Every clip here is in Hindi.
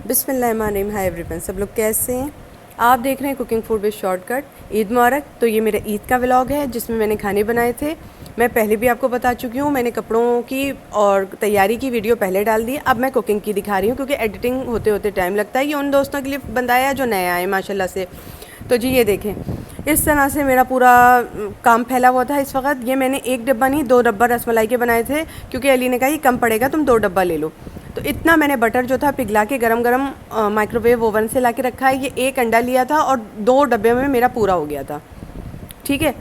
बिस्मिल्लाहिर्रहमानिर्रहीम। हाय एवरीवन, सब लोग कैसे हैं? आप देख रहे हैं cooking food with shortcut. Eid मुबारक। तो ये मेरा ईद का व्लॉग है जिसमें मैंने खाने बनाए थे। मैं पहले भी आपको बता चुकी हूँ, मैंने कपड़ों की और तैयारी की वीडियो पहले डाल दी। अब मैं कुकिंग की दिखा रही हूँ क्योंकि एडिटिंग होते होते टाइम लगता है। ये उन दोस्तों के लिए बनाया जो नया आए माशाल्लाह से। तो जी ये देखें, इस तरह से मेरा पूरा काम फैला हुआ था इस वक्त। ये मैंने एक डिब्बा नहीं 2 डब्बा रसमलाई के बनाए थे क्योंकि अली ने कहा ये कम पड़ेगा, तुम 2 डब्बा ले लो। तो इतना मैंने बटर जो था पिघला के गरम गरम माइक्रोवेव ओवन से ला के रखा है। ये एक अंडा लिया था और 2 डब्बे में मेरा पूरा हो गया था। ठीक है,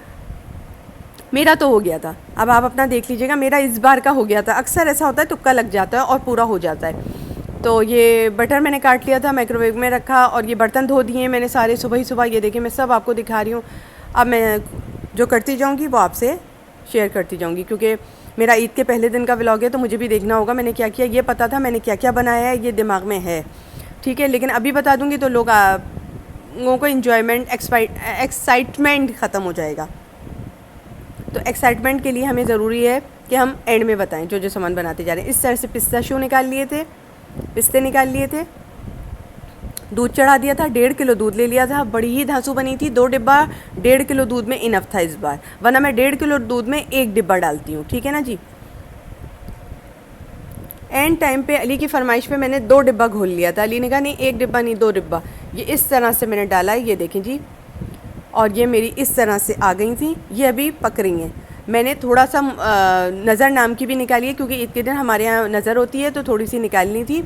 मेरा तो हो गया था। अब आप अपना देख लीजिएगा, मेरा इस बार का हो गया था। अक्सर ऐसा होता है, तुक्का लग जाता है और पूरा हो जाता है। तो ये बटर मैंने काट लिया था, माइक्रोवेव में रखा और ये बर्तन धो दिए मैंने सारे सुबह ही सुबह। ये देखिए मैं सब आपको दिखा रही हूँ। अब मैं जो करती जाऊँगी वो आपसे शेयर करती जाऊँगी क्योंकि मेरा ईद के पहले दिन का व्लॉग है तो मुझे भी देखना होगा मैंने क्या किया। ये पता था मैंने क्या क्या बनाया है, ये दिमाग में है। ठीक है, लेकिन अभी बता दूँगी तो लोगों को इन्जॉयमेंट एक्साइटमेंट ख़त्म हो जाएगा। तो एक्साइटमेंट के लिए हमें ज़रूरी है कि हम एंड में बताएं जो जो सामान बनाते जा रहे हैं। इस तरह से पिस्ताशियो निकाल लिए थे, पिस्ते निकाल लिए थे, दूध चढ़ा दिया था। 1.5 किलो दूध ले लिया था। बड़ी ही धांसू बनी थी। 2 डिब्बा 1.5 किलो दूध में इनफ था इस बार, वरना मैं 1.5 किलो दूध में 1 डिब्बा डालती हूँ। ठीक है ना जी। एंड टाइम पे अली की फरमाइश पे मैंने 2 डिब्बा घोल लिया था। अली ने कहा नहीं 1 डिब्बा नहीं 2 डिब्बा। ये इस तरह से मैंने डाला है, ये देखें जी। और ये मेरी इस तरह से आ गई थी। ये अभी पक रही हैं। मैंने थोड़ा सा नज़र नाम की भी निकाली है क्योंकि ईद के दिन हमारे यहाँ नज़र होती है तो थोड़ी सी निकालनी थी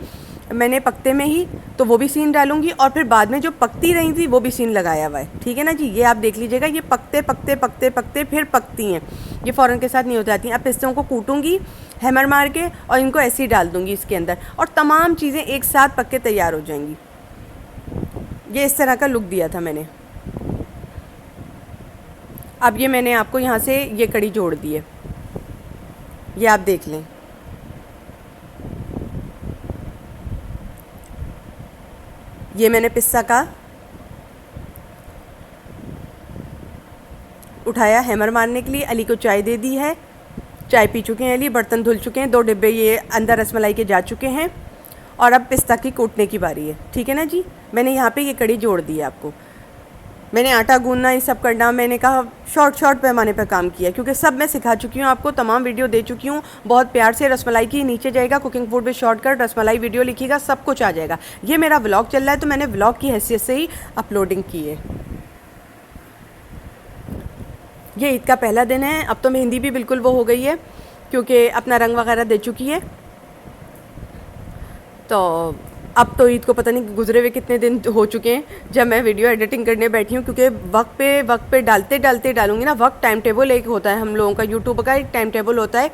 मैंने पकते में ही, तो वो भी सीन डालूंगी। और फिर बाद में जो पकती रही थी वो भी सीन लगाया हुआ है। ठीक है ना जी। ये आप देख लीजिएगा, ये पकते पकते पकते पकते फिर पकती हैं। ये फ़ौरन के साथ नहीं हो जाती। अब पिस्तों को कूटूंगी हैमर मार के और इनको ऐसे ही डाल दूँगी इसके अंदर और तमाम चीज़ें एक साथ पक के तैयार हो जाएंगी। ये इस तरह का लुक दिया था मैंने। अब ये मैंने आपको यहाँ से ये कड़ी जोड़ दी है, ये आप देख लें। ये मैंने पिस्ता का उठाया हैमर मारने के लिए। अली को चाय दे दी है, चाय पी चुके हैं अली, बर्तन धुल चुके हैं, 2 डिब्बे ये अंदर रसमलाई के जा चुके हैं और अब पिस्ता की कूटने की बारी है। ठीक है ना जी। मैंने यहाँ पे ये कड़ी जोड़ दी है आपको। मैंने आटा गूंदना ये सब करना मैंने कहा शॉर्ट पैमाने पर काम किया क्योंकि सब मैं सिखा चुकी हूँ आपको, तमाम वीडियो दे चुकी हूँ बहुत प्यार से। रसमलाई की नीचे जाएगा cooking food with shortcut, rasmalai video लिखिएगा, सब कुछ आ जाएगा। ये मेरा व्लॉग चल रहा है तो मैंने व्लॉग की हैसियत से ही अपलोडिंग की है। ये ईद का पहला दिन है। अब तो मेहंदी भी बिल्कुल वो हो गई है क्योंकि अपना रंग वगैरह दे चुकी है। तो अब तो ईद को पता नहीं गुजरे हुए कितने दिन हो चुके हैं जब मैं वीडियो एडिटिंग करने बैठी हूँ क्योंकि वक्त पे डालते डालूंगी ना। वक्त टाइम टेबल एक होता है, हम लोगों का यूट्यूब का एक टाइम टेबल होता है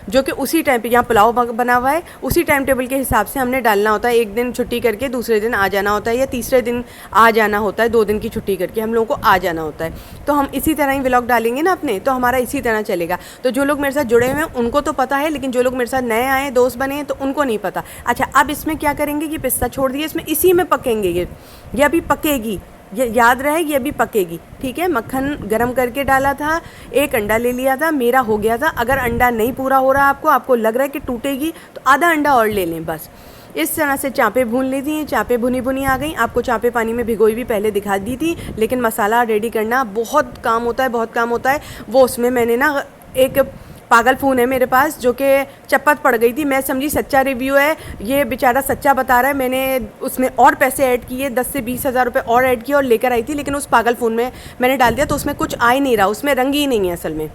जो कि उसी टाइम पे, यहाँ पुलाव बना हुआ है उसी टाइम टेबल के हिसाब से हमने डालना होता है। एक दिन छुट्टी करके दूसरे दिन आ जाना होता है या तीसरे दिन आ जाना होता है। 2 दिन की छुट्टी करके हम लोगों को आ जाना होता है। तो हम इसी तरह ही व्लॉग डालेंगे ना अपने, तो हमारा इसी तरह चलेगा। तो जो लोग मेरे साथ जुड़े हुए हैं उनको तो पता है, लेकिन जो लोग मेरे साथ नए आए दोस्त बने हैं तो उनको नहीं पता। अच्छा, अब इसमें क्या करेंगे, ये पिस्ता छोड़ दिए, इसमें इसी में पकेंगे। ये अभी पकेगी, ये याद रहे, ये अभी पकेगी। ठीक है, मक्खन गरम करके डाला था, 1 अंडा ले लिया था, मेरा हो गया था। अगर अंडा नहीं पूरा हो रहा आपको लग रहा है कि टूटेगी तो आधा अंडा और ले लें बस। इस तरह से चाँपें भून ली थी, चाँपें भुनी भुनी आ गई। आपको चाँपें पानी में भिगोई भी पहले दिखा दी थी, लेकिन मसाला रेडी करना बहुत काम होता है, बहुत काम होता है। वो उसमें मैंने ना एक पागल फ़ोन है मेरे पास जो कि चप्पत पड़ गई थी। मैं समझी सच्चा रिव्यू है, ये बेचारा सच्चा बता रहा है। मैंने उसमें और पैसे ऐड किए, 10 से 20 हज़ार रुपये और ऐड किए और लेकर आई थी, लेकिन उस पागल फ़ोन में मैंने डाल दिया तो उसमें कुछ आ ही नहीं रहा, उसमें रंग ही नहीं है असल में।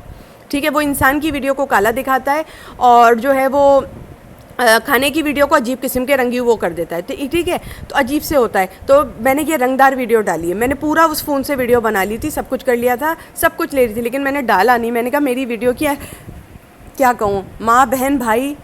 ठीक है, वो इंसान की वीडियो को काला दिखाता है और जो है वो खाने की वीडियो को अजीब किस्म के रंगी वो कर देता है। ठीक है, तो अजीब से होता है। तो मैंने ये रंगदार वीडियो डाली है। मैंने पूरा उस फ़ोन से वीडियो बना ली थी, सब कुछ कर लिया था, सब कुछ ले रही थी, लेकिन मैंने डाला नहीं। मैंने कहा मेरी वीडियो की क्या कहूँ, माँ बहन भाई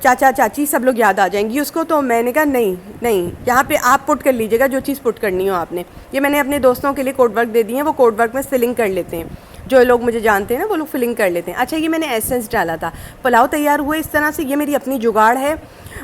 चाचा चाची सब लोग याद आ जाएंगी उसको। तो मैंने कहा नहीं, यहाँ पे आप पुट कर लीजिएगा जो चीज़ पुट करनी हो आपने। ये मैंने अपने दोस्तों के लिए कोड वर्क दे दिए हैं, वो कोड वर्क में फिलिंग कर लेते हैं। जो लोग मुझे जानते हैं ना वो लोग फिलिंग कर लेते हैं। अच्छा, ये मैंने एसेंस डाला था, पुलाव तैयार हुए इस तरह से। ये मेरी अपनी जुगाड़ है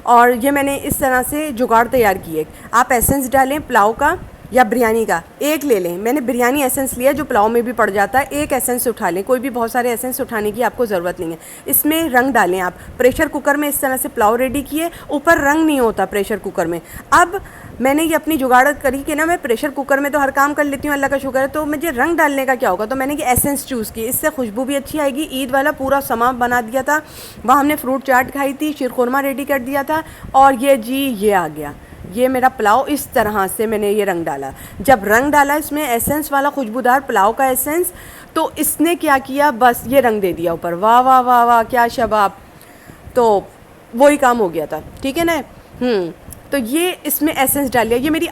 और ये मैंने इस तरह से जुगाड़ तैयार की है। आप एसेंस डालें पुलाव का या बिरयानी का एक ले लें। मैंने बिरयानी एसेंस लिया जो पुलाव में भी पड़ जाता है, एक एसेंस उठा लें, कोई भी बहुत सारे एसेंस उठाने की आपको ज़रूरत नहीं है। इसमें रंग डालें आप। प्रेशर कुकर में इस तरह से पुलाव रेडी किए, ऊपर रंग नहीं होता प्रेशर कुकर में। अब मैंने ये अपनी जुगाड़ करी कि ना मैं प्रेशर कुकर में तो हर काम कर लेती हूँ, अल्लाह का शुक्र है, तो मुझे रंग डालने का क्या होगा, तो मैंने ये एसेंस चूज़ की, इससे खुशबू भी अच्छी आएगी। ईद वाला पूरा समा बना दिया था, वहाँ हमने फ्रूट चाट खाई थी, शीरखुरमा रेडी कर दिया था, और ये जी ये आ गया, ये मेरा पुलाव। इस तरह से मैंने ये रंग डाला। जब रंग डाला इसमें एसेंस वाला खुशबूदार पुलाव का एसेंस, तो इसने क्या किया, बस ये रंग दे दिया ऊपर। वाह वाह वाह वाह, क्या शबाब। तो वही काम हो गया था, ठीक है ना। तो ये इसमें एसेंस डाल लिया। ये मेरी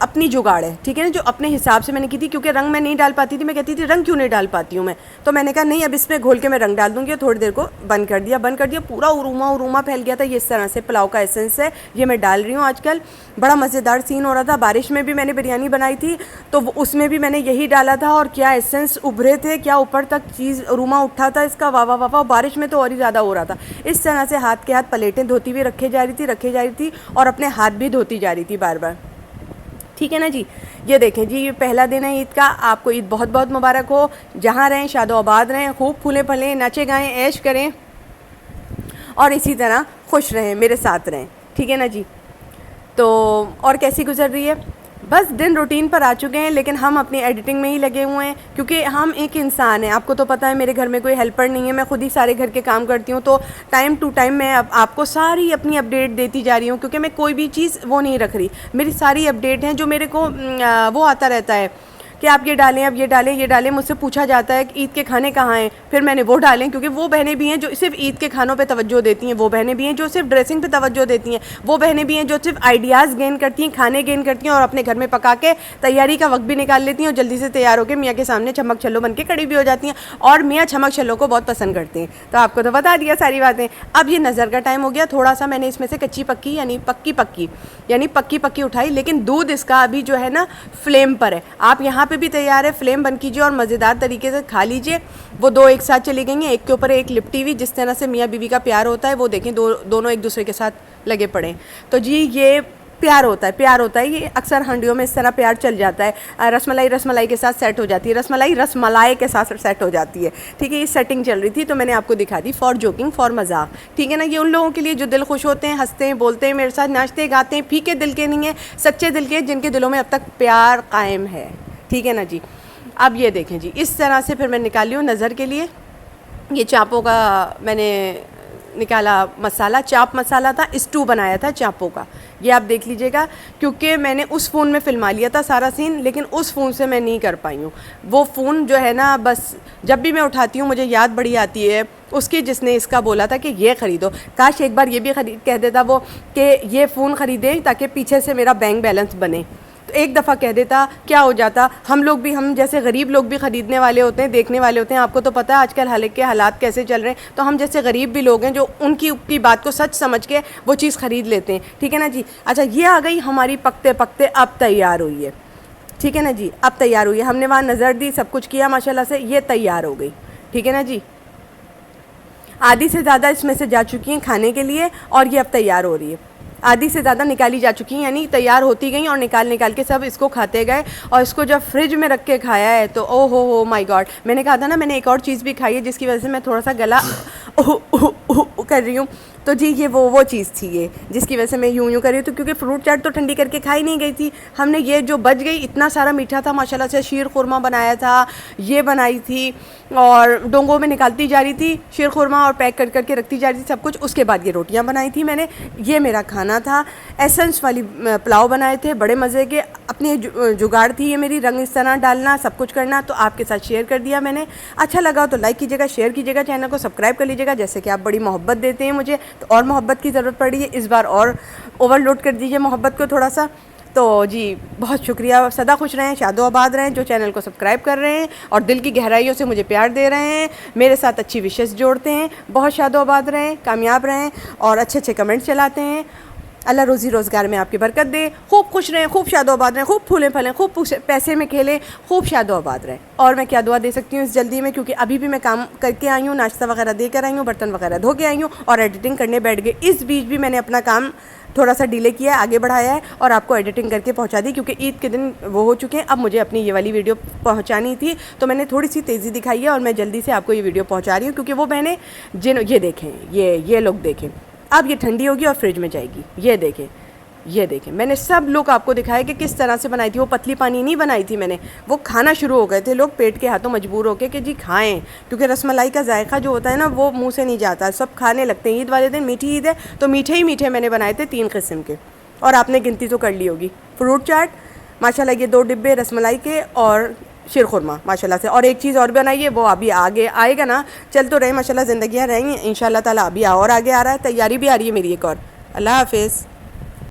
अपनी जुगाड़ है, ठीक है ना, जो अपने हिसाब से मैंने की थी, क्योंकि रंग मैं नहीं डाल पाती थी। मैं कहती थी रंग क्यों नहीं डाल पाती हूँ मैं, तो मैंने कहा नहीं अब इसमें घोल के मैं रंग डाल दूँगी। थोड़ी देर को बंद कर दिया, पूरा उरूमा फैल गया था। ये इस तरह से पुलाव का एसेंस है, ये मैं डाल रही हूँ आजकल। बड़ा मज़ेदार सीन हो रहा था। बारिश में भी मैंने बिरयानी बनाई थी, तो उसमें भी मैंने यही डाला था, और क्या एसेंस उभरे थे, क्या ऊपर तक चीज़ उरूमा उठा था इसका, वाह वाह वाह। बारिश में तो और ही ज़्यादा हो रहा था। इस तरह से हाथ के हाथ प्लेटें धोती हुई रखे जा रही थी, और अपने हाथ भी धोती जा रही थी बार बार, ठीक है ना जी। ये देखें जी, ये पहला दिन है ईद का। आपको ईद बहुत बहुत मुबारक हो। जहाँ रहें शादो आबाद रहें, खूब फूलें फलें, नाचे गाएं, ऐश करें, और इसी तरह खुश रहें, मेरे साथ रहें, ठीक है ना जी। तो और कैसी गुजर रही है, बस दिन रूटीन पर आ चुके हैं, लेकिन हम अपनी एडिटिंग में ही लगे हुए हैं, क्योंकि हम एक इंसान हैं। आपको तो पता है मेरे घर में कोई हेल्पर नहीं है, मैं खुद ही सारे घर के काम करती हूँ। तो टाइम टू टाइम मैं अब आपको सारी अपनी अपडेट देती जा रही हूँ, क्योंकि मैं कोई भी चीज़ वो नहीं रख रही। मेरी सारी अपडेट हैं जो मेरे को वो आता रहता है कि आप ये डालें, अब ये डालें। मुझसे पूछा जाता है कि ईद के खाने कहाँ हैं, फिर मैंने वो डालें, क्योंकि वो बहनें भी हैं जो सिर्फ ईद के खानों पे तवज्जो देती हैं, वो बहनें भी हैं जो सिर्फ ड्रेसिंग पे तवज्जो देती हैं, वो बहनें भी हैं जो सिर्फ आइडियाज़ गेन करती हैं, खाने गेन करती हैं, और अपने घर में पका के तैयारी का वक्त भी निकाल लेती हैं, और जल्दी से तैयार होकर मियाँ के सामने छमक छल्लो बन के खड़ी भी हो जाती हैं। और मियाँ छमक छल्लो को बहुत पसंद करते हैं। तो आपको तो बता दिया सारी बातें। अब ये नज़र का टाइम हो गया, थोड़ा सा मैंने इसमें से कच्ची पक्की यानी पक्की उठाई, लेकिन दूध इसका अभी जो है ना फ्लेम पर है। आप यहाँ पर भी तैयार है, फ्लेम बंद कीजिए और मज़ेदार तरीके से खा लीजिए। वो दो एक साथ चली गई हैं, एक के ऊपर एक लिपटी हुई। जिस तरह से मियाँ बीवी का प्यार होता है, वो देखें दोनों एक दूसरे के साथ लगे पड़े। तो जी ये प्यार होता है। ये अक्सर हांडियों में इस तरह प्यार चल जाता है। रसमलाई के साथ सेट हो जाती है, रसमलाई के साथ सेट हो जाती है, ठीक है। ये सेटिंग चल रही थी, तो मैंने आपको दिखा दी, फॉर जोकिंग, फॉर मजाक, ठीक है ना। ये उन लोगों के लिए जो दिल खुश होते हैं, हंसते हैं, बोलते हैं, मेरे साथ नाचते गाते हैं, फीके दिल के नहीं है, सच्चे दिल के, जिनके दिलों में अब तक प्यार कायम है, ठीक है ना जी। अब ये देखें जी, इस तरह से फिर मैं निकाली हूँ नज़र के लिए। ये चापों का मैंने निकाला मसाला, चाप मसाला था, स्टू बनाया था चापों का। ये आप देख लीजिएगा, क्योंकि मैंने उस फ़ोन में फिल्मा लिया था सारा सीन, लेकिन उस फ़ोन से मैं नहीं कर पाई हूँ। वो फ़ोन जो है ना, बस जब भी मैं उठाती हूँ मुझे याद बड़ी आती है उसकी, जिसने इसका बोला था कि ये ख़रीदो। काश एक बार ये भी कह देता वो कि ये फ़ोन ख़रीदें ताकि पीछे से मेरा बैंक बैलेंस बने। तो एक दफ़ा कह देता, क्या हो जाता। हम जैसे गरीब लोग भी ख़रीदने वाले होते हैं, देखने वाले होते हैं। आपको तो पता है आजकल के हालात कैसे चल रहे हैं, तो हम जैसे गरीब भी लोग हैं जो उनकी बात को सच समझ के वो चीज़ ख़रीद लेते हैं, ठीक है ना जी। अच्छा, ये आ गई हमारी पकते पकते अब तैयार हुई है, ठीक है ना जी। अब तैयार हुई है, हमने वहाँ नज़र दी, सब कुछ किया माशाल्लाह से, ये तैयार हो गई, ठीक है ना जी। आधी से ज़्यादा इसमें से जा चुकी हैं खाने के लिए, और ये अब तैयार हो रही है। आधी से ज़्यादा निकाली जा चुकी हैं, यानी तैयार होती गई और निकाल के सब इसको खाते गए। और इसको जब फ्रिज में रख के खाया है तो ओ हो माय गॉड। मैंने कहा था ना, मैंने एक और चीज़ भी खाई है जिसकी वजह से मैं थोड़ा सा गला कर रही हूँ। तो जी ये वो चीज़ थी ये, जिसकी वजह से मैं यूँ कर रही हूँ। तो क्योंकि फ्रूट चाट तो ठंडी करके खाई नहीं गई थी, हमने ये जो बच गई, इतना सारा मीठा था माशाल्लाह से। शीर खुरमा बनाया था, ये बनाई थी, और डोंगों में निकालती जा रही थी शीर खुरमा, और पैक करके रखती जा रही थी सब कुछ। उसके बाद ये रोटियाँ बनाई थी मैंने, ये मेरा खाना था। एसेंस वाली पुलाव बनाए थे, बड़े मज़े के। अपनी जुगाड़ थी ये मेरी, रंग इस तरह डालना, सब कुछ करना। तो आपके साथ शेयर कर दिया मैंने। अच्छा लगा तो लाइक कीजिएगा, शेयर कीजिएगा, चैनल को सब्सक्राइब कर लीजिएगा। जैसे कि आप बड़ी मोहब्बत देते हैं मुझे, तो और मोहब्बत की ज़रूरत पड़ रही है, इस बार और ओवरलोड कर दीजिए मोहब्बत को थोड़ा सा। तो जी बहुत शुक्रिया, सदा खुश रहें, शादो आबाद रहें, जो चैनल को सब्सक्राइब कर रहे हैं और दिल की गहराइयों से मुझे प्यार दे रहे हैं, मेरे साथ अच्छी विशेष जोड़ते हैं। बहुत शादो आबाद रहें, कामयाब रहें, और अच्छे अच्छे कमेंट्स चलाते हैं। अल्लाह रोज़ी रोज़गार में आपकी बरकत दे, खूब खुश रहें, खूब शादोआबाद रहें, खूब फूलें फलें, खूब पैसे में खेलें, खूब शादोआबाद रहें। और मैं क्या दुआ दे सकती हूँ इस जल्दी में, क्योंकि अभी भी मैं काम करके आई हूँ, नाश्ता वगैरह दे कर आई हूँ, बर्तन वगैरह धो के आई हूँ और एडिटिंग करने बैठ गई। इस बीच भी मैंने अपना काम थोड़ा सा डिले किया है, आगे बढ़ाया है और आपको एडिटिंग करके पहुंचा दी, क्योंकि ईद के दिन वो हो चुके हैं। अब मुझे अपनी ये वाली वीडियो पहुंचानी थी, तो मैंने थोड़ी सी तेज़ी दिखाई है और मैं जल्दी से आपको ये वीडियो पहुंचा रही हूँ, क्योंकि वो बहनें ये देखें, ये लोग देखें, अब ये ठंडी होगी और फ्रिज में जाएगी। ये देखें मैंने सब लोग आपको दिखाया कि किस तरह से बनाई थी। वो पतली पानी नहीं बनाई थी मैंने, वो खाना शुरू हो गए थे लोग पेट के हाथों मजबूर होके कि जी खाएं, क्योंकि रसमलाई का जायका जो होता है ना वो मुंह से नहीं जाता, सब खाने लगते हैं। ईद वाले दिन मीठी ईद है तो मीठे ही मीठे मैंने बनाए थे 3 किस्म के, और आपने गिनती तो कर ली होगी। फ्रूट चाट माशाल्लाह, ये 2 डिब्बे रसमलाई के और शीरखुरमा माशाल्लाह से, और एक चीज़ और बनाइए, वो अभी आगे आएगा ना, चल तो रहे माशाल्लाह, ज़िंदगियाँ रहेंगी इंशाल्लाह ताला, अभी और आगे आ रहा है, तैयारी भी आ रही है मेरी एक और। अल्लाह हाफिज़।